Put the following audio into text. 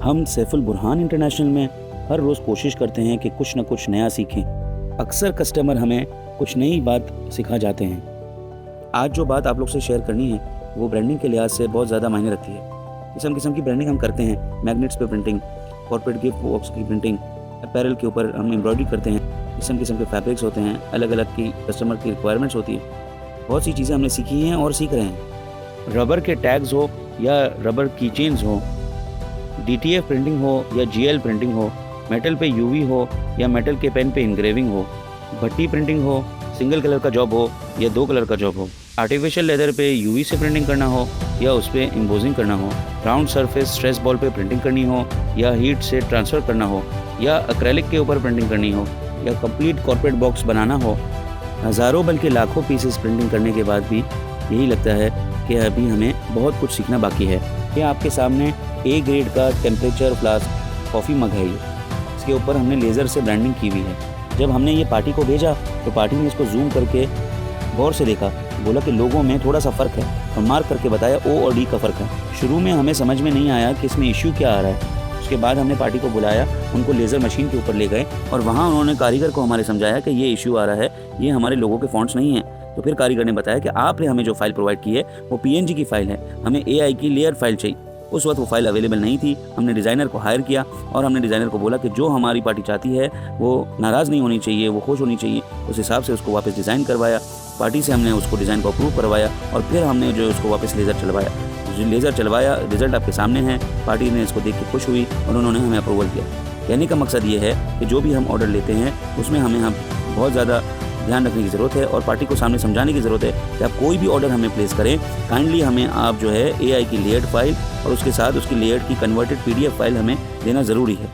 हम सैफुल बुरहान इंटरनेशनल में हर रोज़ कोशिश करते हैं कि कुछ न कुछ नया सीखें। अक्सर कस्टमर हमें कुछ नई बात सिखा जाते हैं। आज जो बात आप लोग से शेयर करनी है वो ब्रांडिंग के लिहाज से बहुत ज़्यादा मायने रखती है। किस्म किस्म की ब्रांडिंग हम करते हैं। मैग्नेट्स पे प्रिंटिंग, कॉर्पोरेट गिफ्ट बॉक्स की प्रिंटिंग, अपैरल के ऊपर हम एम्ब्रॉयडरी करते हैं। किस्म किस्म के फैब्रिक्स होते हैं, अलग अलग की कस्टमर की रिक्वायरमेंट्स होती है। बहुत सी चीज़ें हमने सीखी हैं और सीख रहे हैं। रबर के टैग्स हो या रबर की चेन्स हो, DTF प्रिंटिंग हो या GL प्रिंटिंग हो, मेटल पे UV हो या मेटल के पेन पे इंग्रेविंग हो, भट्टी प्रिंटिंग हो, सिंगल कलर का जॉब हो या 2 कलर का जॉब हो, आर्टिफिशियल लेदर पे UV से प्रिंटिंग करना हो या उस पर एम्बोजिंग करना हो, राउंड सरफेस स्ट्रेस बॉल पे प्रिंटिंग करनी हो या हीट से ट्रांसफ़र करना हो या एक्रेलिक के ऊपर प्रिंटिंग करनी हो या कंप्लीट कॉर्पोरेट बॉक्स बनाना हो, हज़ारों बल्कि लाखों पीसेस प्रिंटिंग करने के बाद भी यही लगता है कि अभी हमें बहुत कुछ सीखना बाकी है। ये आपके सामने A ग्रेड का टेम्परेचर फ्लास्क कॉफ़ी मग है। इसके ऊपर हमने लेज़र से ब्रांडिंग की हुई है। जब हमने ये पार्टी को भेजा तो पार्टी ने इसको जूम करके गौर से देखा, बोला कि लोगों में थोड़ा सा फ़र्क है और मार्क करके बताया O और D का फ़र्क है। शुरू में हमें समझ में नहीं आया कि इसमें इशू क्या आ रहा है। उसके बाद हमने पार्टी को बुलाया, उनको लेज़र मशीन के ऊपर ले गए और वहाँ उन्होंने कारीगर को हमारे समझाया कि ये इशू आ रहा है, ये हमारे लोगों के फ़ॉन्ट्स नहीं हैं। तो फिर कारीगर ने बताया कि आपने हमें जो फ़ाइल प्रोवाइड की है वो PNG की फ़ाइल है, हमें AI की लेयर फ़ाइल चाहिए। उस वक्त वो फ़ाइल अवेलेबल नहीं थी। हमने डिज़ाइनर को हायर किया और हमने डिज़ाइनर को बोला कि जो हमारी पार्टी चाहती है वो नाराज़ नहीं होनी चाहिए, वो खुश होनी चाहिए। उस हिसाब से उसको वापस डिज़ाइन करवाया। पार्टी से हमने उसको डिज़ाइन को अप्रूव करवाया और फिर हमने जो उसको वापस लेज़र चलवाया। जो लेज़र चलवाया, रिज़ल्ट आपके सामने है। पार्टी ने इसको देख के खुश हुई और उन्होंने हमें अप्रूवल किया। कहने का मकसद ये है कि जो भी हम ऑर्डर लेते हैं उसमें हमें बहुत ज़्यादा ध्यान रखने की ज़रूरत है और पार्टी को सामने समझाने की ज़रूरत है कि आप कोई भी ऑर्डर हमें प्लेस करें, काइंडली हमें आप जो है AI की लेयर्ड फाइल और उसके साथ उसकी लेयर्ड की कन्वर्टेड PDF फाइल हमें देना ज़रूरी है।